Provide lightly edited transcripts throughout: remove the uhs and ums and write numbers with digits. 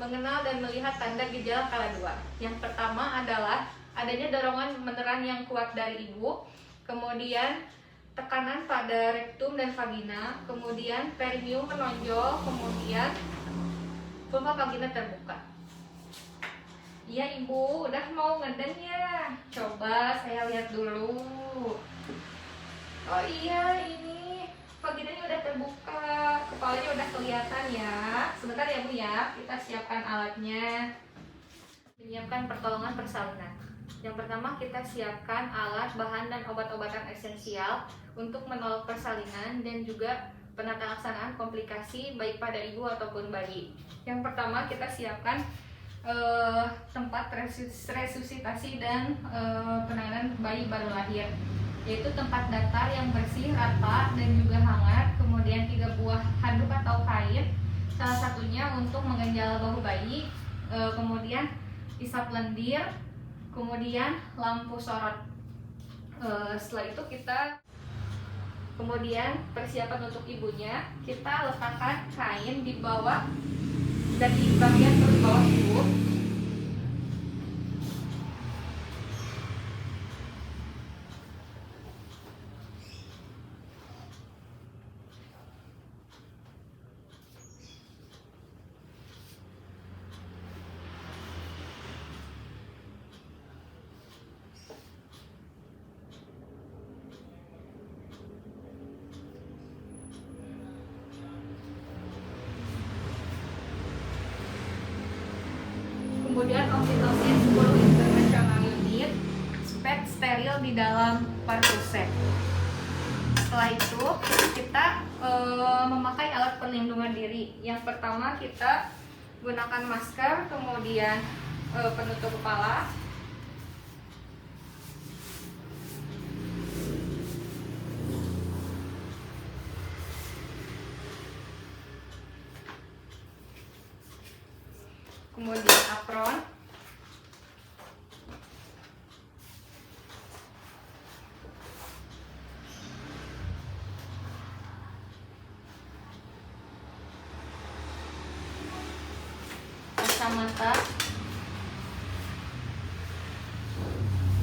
mengenal dan melihat tanda gejala skala 2. Yang pertama adalah adanya dorongan meneran yang kuat dari ibu, kemudian tekanan pada rektum dan vagina, kemudian perineum menonjol, kemudian vulva vagina terbuka. Iya ibu, udah mau ngeden ya? Coba saya lihat dulu. Oh iya, ini vaginanya udah terbuka, kepalanya udah kelihatan ya. Sebentar ya bu ya, kita siapkan alatnya. Menyiapkan pertolongan persalinan. Yang pertama kita siapkan alat, bahan, dan obat-obatan esensial untuk menolak persalinan dan juga penata laksanaan komplikasi baik pada ibu ataupun bayi. Yang pertama kita siapkan tempat resusitasi dan penanganan bayi baru lahir, yaitu tempat datar yang bersih, rata, dan juga hangat. Kemudian 3 buah handuk atau kain, salah satunya untuk mengganjal bahu bayi, kemudian isap lendir, kemudian lampu sorot. Setelah itu kita kemudian persiapan untuk ibunya, kita letakkan kain di bawah dan di bagian perut bawah ibu. Kemudian oksitosin 10 international unit, spek steril di dalam pertusek. Setelah itu kita memakai alat perlindungan diri. Yang pertama kita gunakan masker, kemudian penutup kepala. Kemudian apron. Kacamata.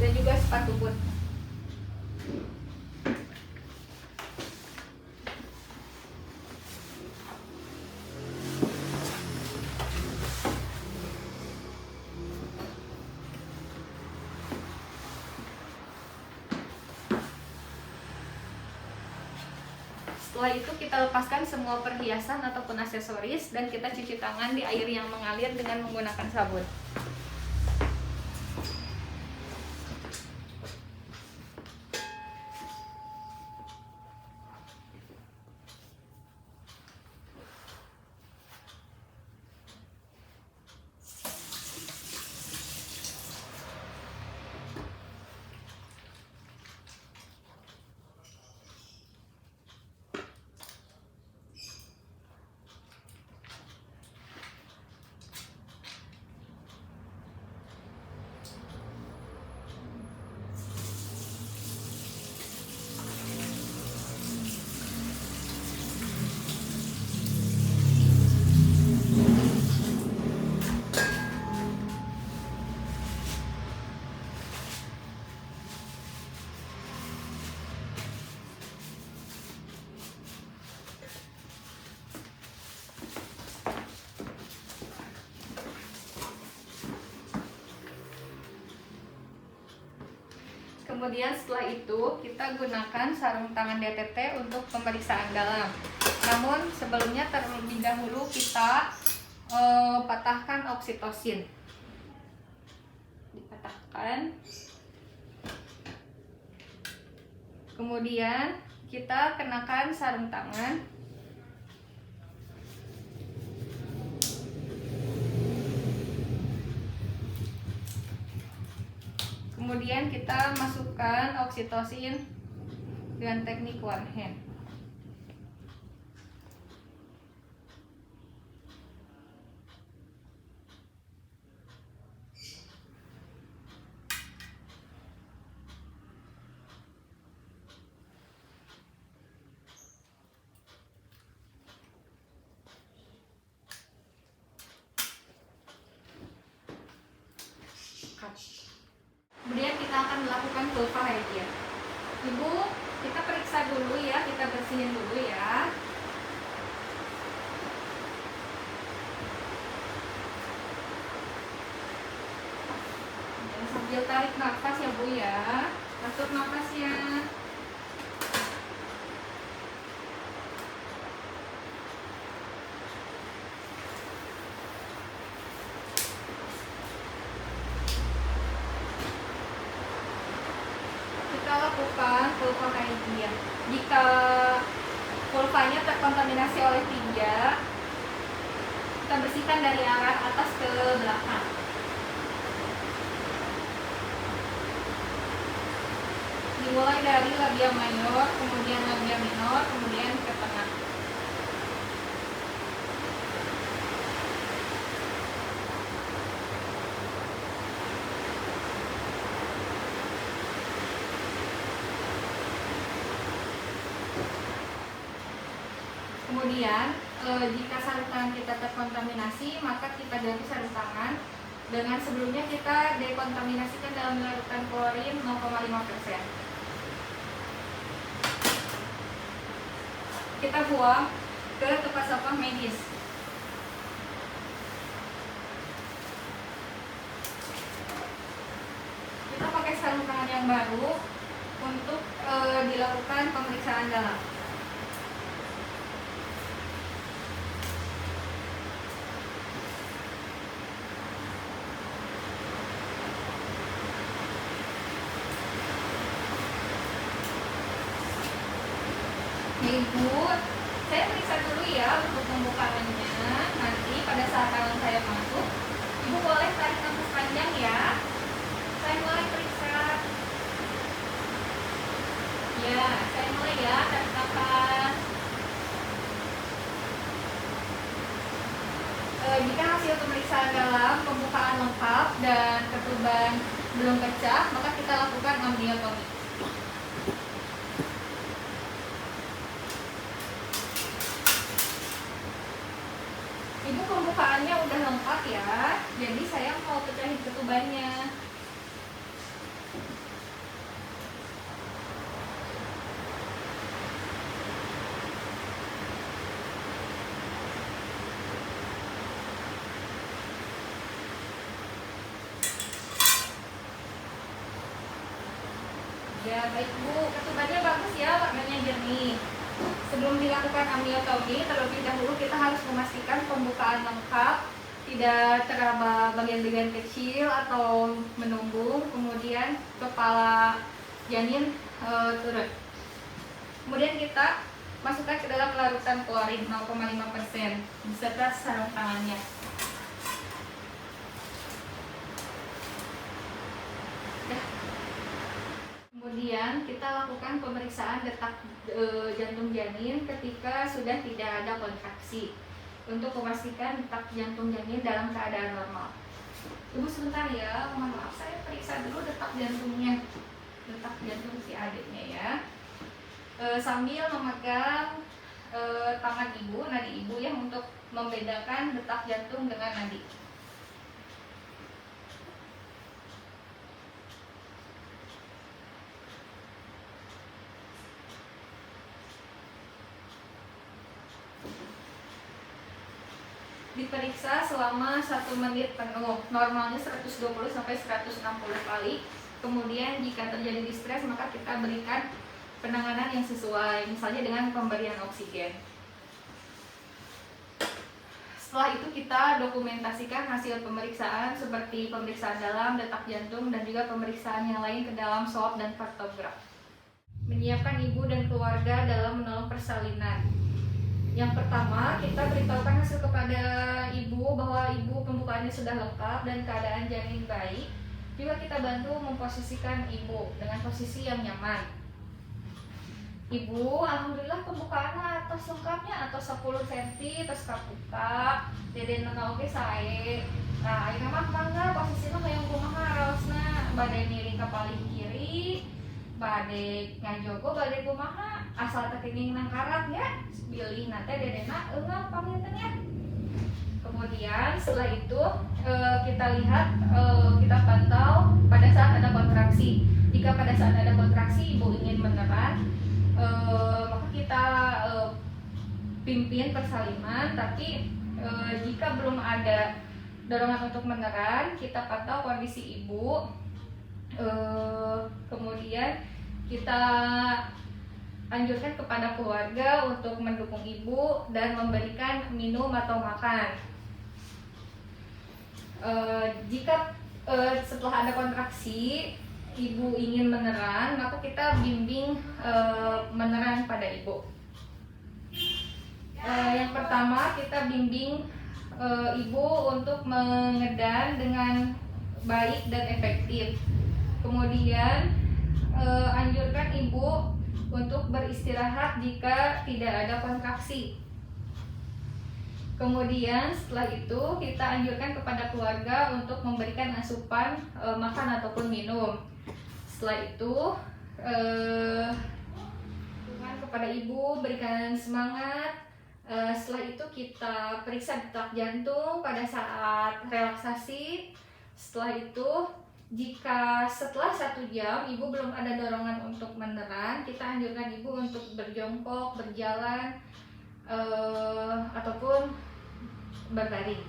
Dan juga sepatu boot. Setelah itu kita lepaskan semua perhiasan ataupun aksesoris dan kita cuci tangan di air yang mengalir dengan menggunakan sabun. Kemudian setelah itu kita gunakan sarung tangan DTT untuk pemeriksaan dalam. Namun sebelumnya terlebih dahulu kita patahkan oksitosin. Dipatahkan. Kemudian kita kenakan sarung tangan. Kemudian kita masukkan oksitosin dengan teknik one hand. akan melakukan vulva ya. Ibu, kita periksa dulu ya, kita bersihin dulu ya. Sambil tarik nafas ya Bu ya. Atur nafasnya. Kita lakukan vulva kaedia. Jika vulvanya terkontaminasi oleh tinja, kita bersihkan dari arah atas ke belakang. Dimulai dari labia mayor, kemudian labia minor, kemudian ke tengah. Kemudian jika sarung tangan kita terkontaminasi, maka kita ganti sarung tangan dengan sebelumnya kita dekontaminasikan dalam larutan klorin 0,5%. Kita buang ke tempat sampah medis. Kita pakai sarung tangan yang baru untuk dilakukan pemeriksaan dalam. Ibu, saya periksa dulu ya untuk pembukaannya. Nanti pada saat tangan saya masuk, Ibu boleh tarik nafas panjang ya. Saya mulai periksa. Ya, saya mulai ya, tarik nafas. Jika hasil pemeriksaan dalam pembukaan lengkap dan ketuban belum pecah, maka kita lakukan amniotomi. Ibu, pembukaannya udah lengkap ya, jadi saya mau pecahin ketubannya. Ya baik Bu, ketubannya bagus ya, warnanya jernih. Sebelum dilakukan amniotomi, terlebih dahulu kita harus memastikan pembukaan lengkap, tidak teraba bagian-bagian kecil atau menumbung, kemudian kepala janin turun. Kemudian kita masukkan ke dalam larutan klorin 0,5% beserta sarung tangannya. Kemudian kita lakukan pemeriksaan detak jantung janin ketika sudah tidak ada kontraksi untuk memastikan detak jantung janin dalam keadaan normal. Ibu sebentar ya, mohon maaf saya periksa dulu detak jantungnya, detak jantung si adiknya ya. Sambil memegang tangan ibu, nadi ibu ya, untuk membedakan detak jantung dengan nadi. Diperiksa selama 1 menit penuh, normalnya 120 sampai 160 kali. Kemudian jika terjadi distres, maka kita berikan penanganan yang sesuai, misalnya dengan pemberian oksigen. Setelah itu kita dokumentasikan hasil pemeriksaan seperti pemeriksaan dalam, detak jantung, dan juga pemeriksaan yang lain ke dalam swab dan kartograf. Menyiapkan ibu dan keluarga dalam menolong persalinan. Yang pertama, kita beritahukan hasil kepada ibu bahwa ibu pembukaannya sudah lengkap dan keadaan janin baik. Juga kita bantu memposisikan ibu dengan posisi yang nyaman. Ibu, alhamdulillah pembukaan atas lengkapnya, atas 10 cm, terus kapuka, dede nengah oke sae. Nah, ini mah mangga posisinya kayak kumaha raosna, badai miring ke paling kiri, badai ngajogo, badai kumaha, asal tekening nang karat ya. Pilih nanti dedena enggak pamitnya. Kemudian setelah itu kita lihat, kita pantau pada saat ada kontraksi. Jika pada saat ada kontraksi ibu ingin meneran, maka kita pimpin persalinan. Tapi jika belum ada dorongan untuk meneran, kita pantau kondisi ibu. Kemudian kita anjurkan kepada keluarga untuk mendukung ibu dan memberikan minum atau makan. Jika setelah ada kontraksi ibu ingin meneran, maka kita bimbing meneran pada ibu. Yang pertama, kita bimbing ibu untuk mengedan dengan baik dan efektif. Kemudian anjurkan ibu untuk beristirahat jika tidak ada kontraksi. Kemudian setelah itu kita anjurkan kepada keluarga untuk memberikan asupan makan ataupun minum. Setelah itu kepada ibu, berikan semangat. Setelah itu kita periksa detak jantung pada saat relaksasi. Setelah itu, jika setelah 1 jam ibu belum ada dorongan untuk meneran, kita anjurkan ibu untuk berjongkok, berjalan, ataupun berbaring.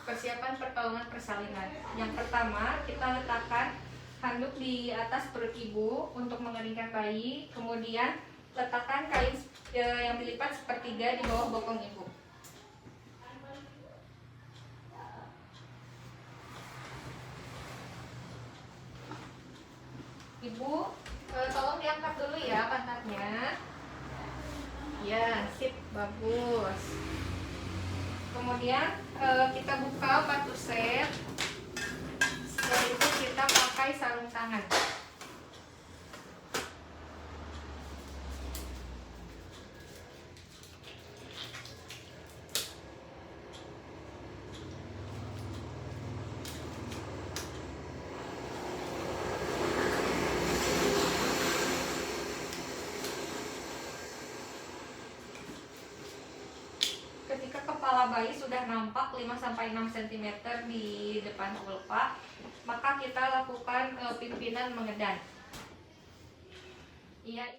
Persiapan pertolongan persalinan. Yang pertama, kita letakkan handuk di atas perut ibu untuk mengeringkan bayi. Kemudian letakkan kain yang dilipat sepertiga di bawah bokong ibu. Ibu, tolong diangkat dulu ya pantatnya. Ya, sip, bagus. Kemudian kita buka batu set. Setelah itu kita pakai sarung tangan. Ketika kepala bayi sudah nampak 5-6 cm di depan vulva, maka kita lakukan pimpinan mengedan. Iya.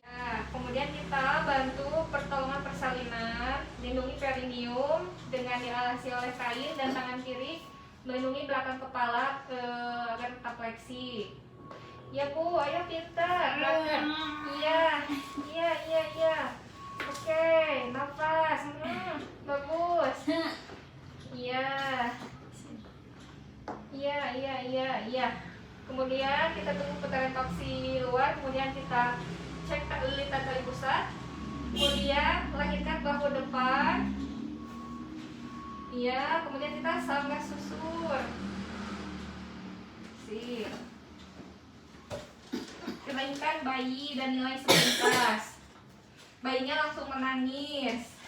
Kemudian kita bantu pertolongan persalinan, lindungi perineum dengan dialasi oleh kain, dan tangan kiri melindungi belakang kepala agar tetap fleksi. Ya Bu, ayo kita. Iya. Oke, nafas. Bagus. Iya. Kemudian kita tunggu putaran toksi luar. Kemudian kita cek lilitan tali pusat. Kemudian lahirkan bahu depan. Iya. Kemudian kita sangga susur. Sip. Kenaikan bayi dan nilai stabilitas. Bayinya langsung menangis.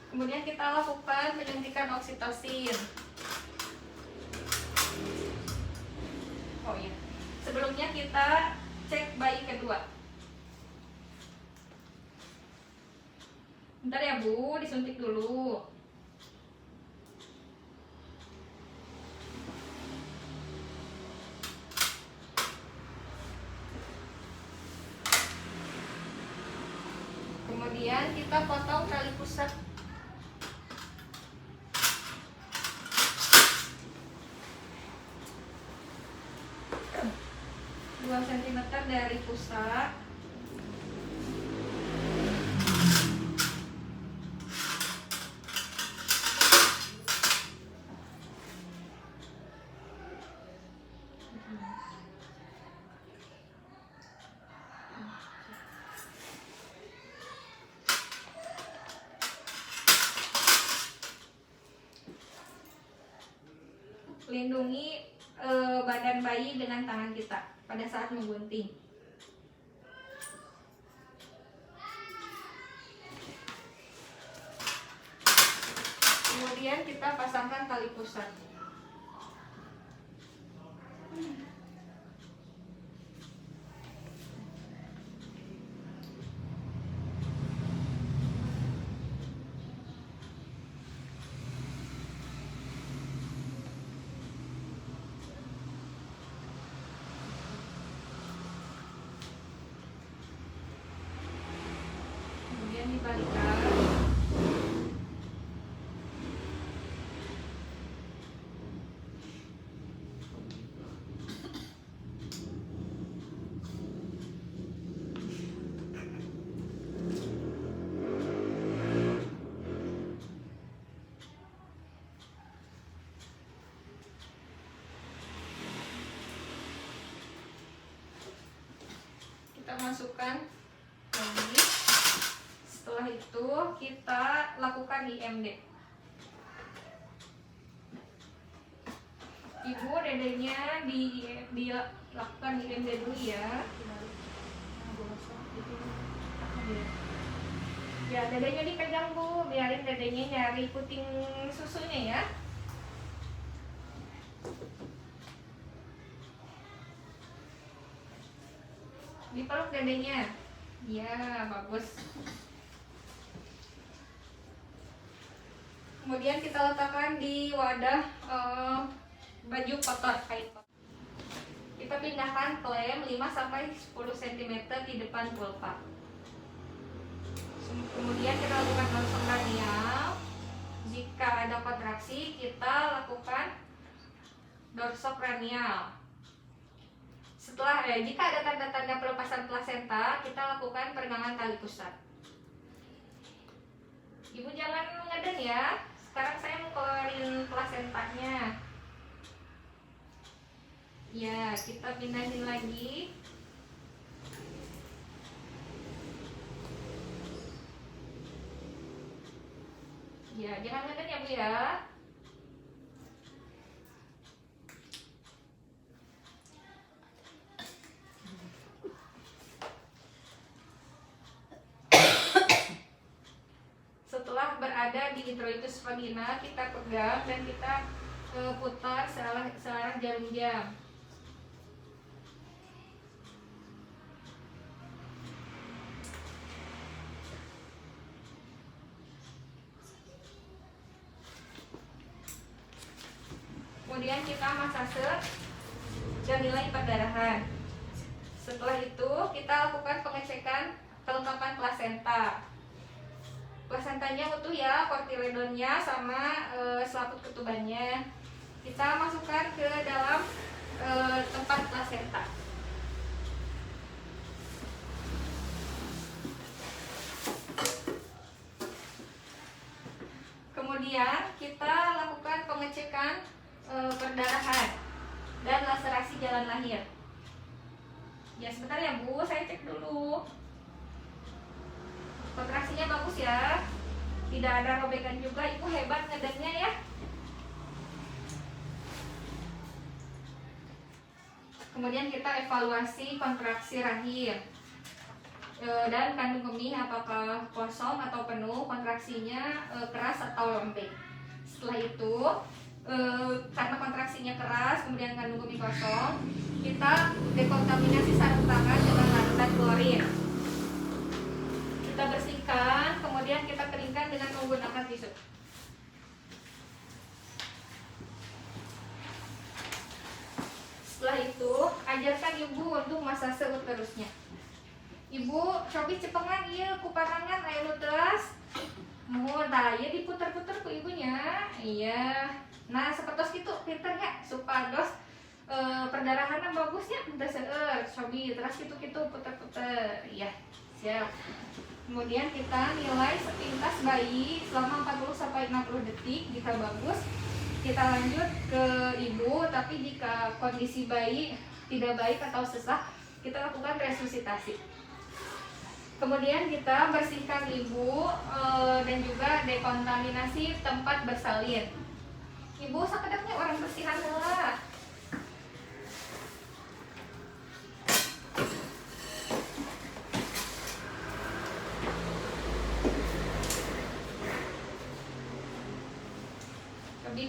Kemudian kita lakukan penyuntikan oksitosin. Oh iya. Sebelumnya kita cek bayi kedua. Bentar ya Bu, disuntik dulu. Kemudian kita potong tali pusat. Dua cm dari pusat. Lindungi badan bayi dengan tangan kita pada saat menggunting. Kemudian kita pasangkan tali pusat. kemudian dibalikan. Kita masukkan lagi. Setelah itu kita lakukan IMD. Ibu, dedenya dilakukan IMD dulu ya. Ya, dedenya dipegang Bu, biarin dedenya nyari puting susunya ya. Dipeluk dedenya. Ya, bagus. Kemudian kita letakkan di wadah baju kotor kain. Kita pindahkan klem 5-10 cm di depan vulva. Kemudian kita lakukan dorsokranial. Jika ada kontraksi, kita lakukan dorsokranial. Jika ada tanda-tanda pelepasan plasenta, kita lakukan peregangan tali pusat. Ibu jangan ngeden ya. Sekarang saya mau keluarin plasentanya. Ya, kita pindahin lagi. Ya, jangan ngeden ya Bu ya. Setelah berada di introitus vagina, kita pegang dan kita putar searah jarum jam. Kemudian kita masase dan nilai perdarahan. Setelah itu kita lakukan pengecekan kelengkapan plasenta. Plasentanya utuh ya, kortiledonnya sama selaput ketubannya. Kita masukkan ke dalam tempat plasenta. Kemudian kita lakukan pengecekan perdarahan dan laserasi jalan lahir. Ya sebentar ya Bu, saya cek dulu. Kontraksinya bagus ya, tidak ada robekan juga. Ibu hebat ngedennya ya. Kemudian kita evaluasi kontraksi rahim dan kandung kemih apakah kosong atau penuh, kontraksinya keras atau lembek. Setelah itu karena kontraksinya keras, kemudian kandung kemih kosong, kita dekontaminasi sarung tangan dengan larutan klorin. Kita bersihkan, kemudian kita keringkan dengan menggunakan tisu. Setelah itu, ajarkan ibu untuk masase uterusnya. Ibu, cobi cepengan iya kuparangan ayo uterus. Mau daya diputar-putar ke ibunya. Iya. Nah, seperti itu pinter ya, supados perdarahannya bagusnya, udah seueur, cobi terus gitu putar-putar. Iya, siap. Kemudian kita nilai sepintas bayi selama 40-60 detik. Jika bagus, kita lanjut ke ibu, tapi jika kondisi bayi tidak baik atau sesak, kita lakukan resusitasi. Kemudian kita bersihkan ibu dan juga dekontaminasi tempat bersalin. Ibu sakedapnya orang bersihan lah.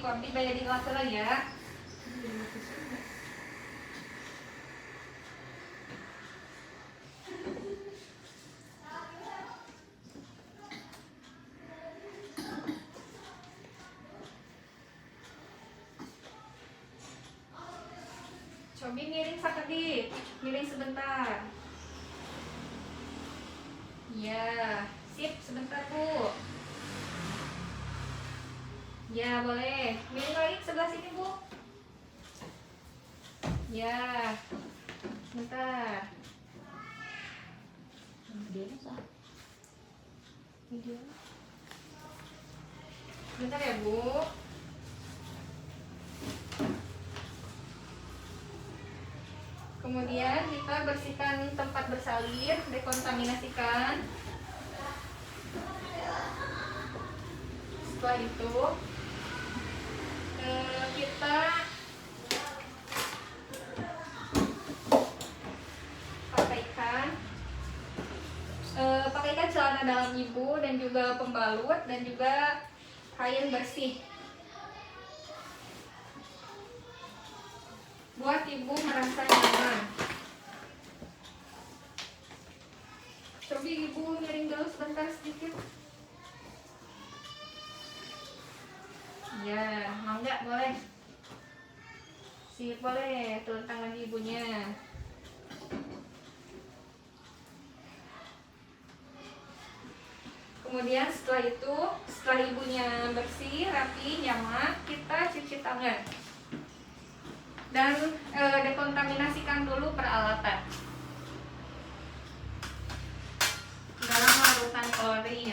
Korbi bayar di kelas lah ya. Cobi miring sakit, miring sebentar. Ya, Sip, sebentar Bu. Ya boleh. Miring lagi ke sebelah sini Bu. Ya, sebentar. Video. Bentar ya Bu. Kemudian kita bersihkan tempat bersalin, dekontaminasikan. Setelah itu kita pakaikan celana dalam ibu dan juga pembalut dan juga kain bersih buat ibu merasa nyaman. Coba ibu miring dulu sebentar sedikit. Ya, mau nggak? Boleh. Sip, boleh. Turun tangan ibunya. Kemudian setelah ibunya bersih, rapi, nyaman, kita cuci tangan dan dekontaminasikan dulu peralatan dalam larutan klorin.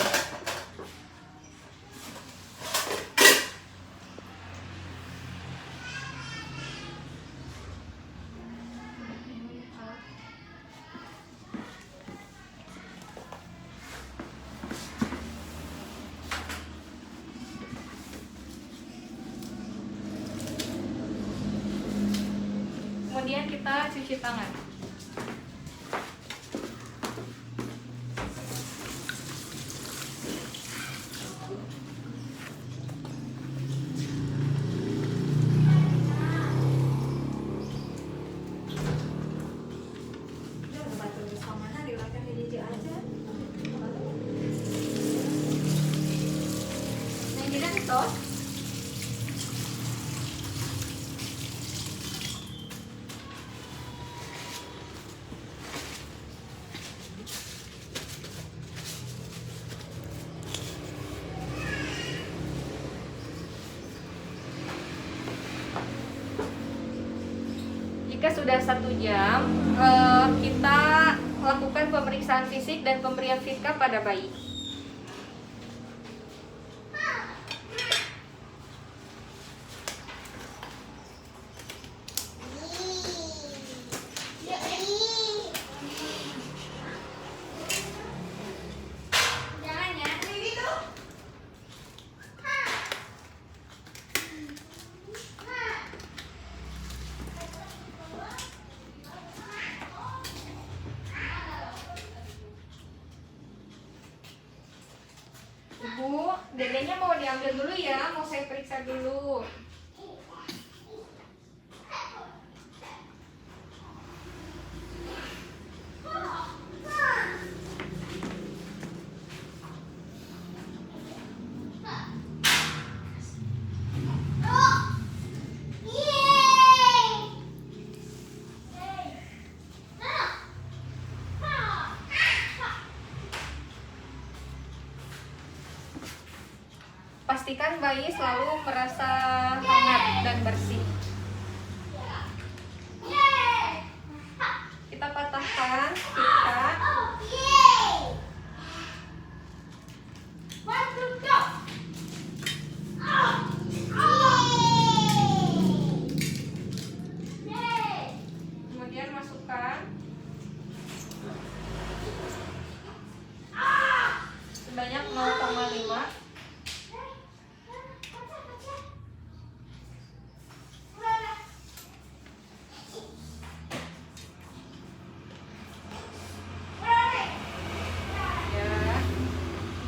Kemudian kita cuci tangan. Nah, jadi itu jika sudah 1 jam, kita lakukan pemeriksaan fisik dan pemberian vitamin pada bayi. Ibu, dedenya mau diambil dulu ya, mau saya periksa dulu. Pastikan bayi selalu merasa hangat dan bersih. Kita patahkan pita. Kemudian masukkan sebanyak 0,5.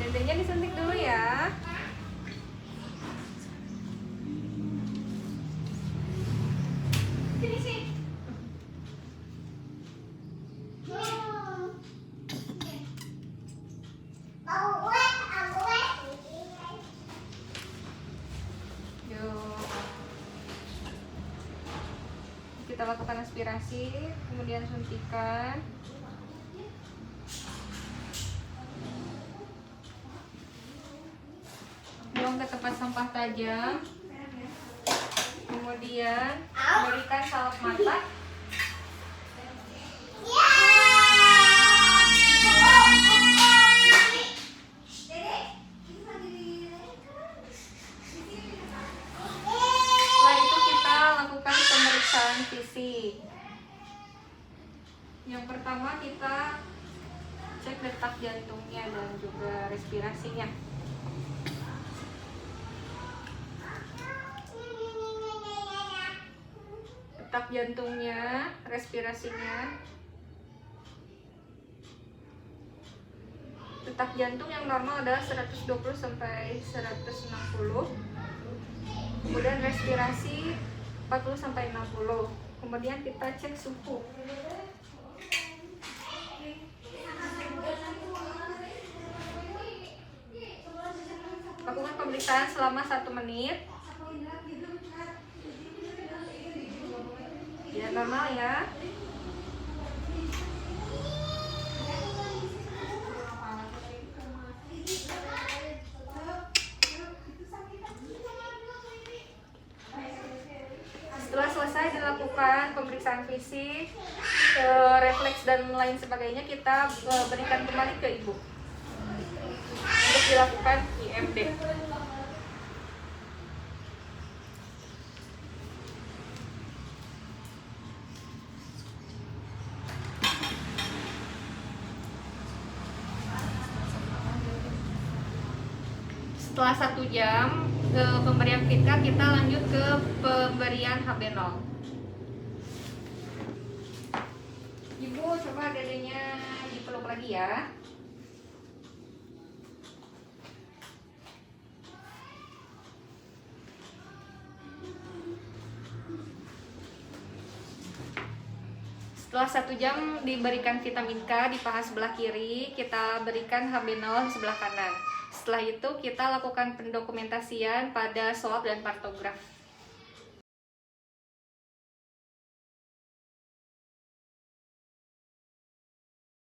Dedenya disuntik dulu ya. Sini sih. Kita lakukan aspirasi, kemudian suntikan. buang ke tempat sampah tajam. Kemudian berikan salep mata. Setelah itu kita lakukan pemeriksaan fisik. Yang pertama kita cek detak jantungnya dan juga respirasinya. Detak jantungnya, respirasinya. Detak jantung yang normal adalah 120 sampai 160. Kemudian respirasi 40 sampai 60. Kemudian kita cek suhu. Lakukan pemeriksaan selama 1 menit. Ya, normal ya. Setelah selesai dilakukan pemeriksaan fisik, refleks dan lain sebagainya, kita berikan kembali ke ibu untuk dilakukan IMD. Setelah 1 jam pemberian Fitka, kita lanjut ke pemberian HB0. Ibu coba dedenya dipeluk lagi ya. Setelah 1 jam diberikan vitamin K di paha sebelah kiri, kita berikan HB0 di sebelah kanan. Setelah itu kita lakukan pendokumentasian pada swab dan partograf.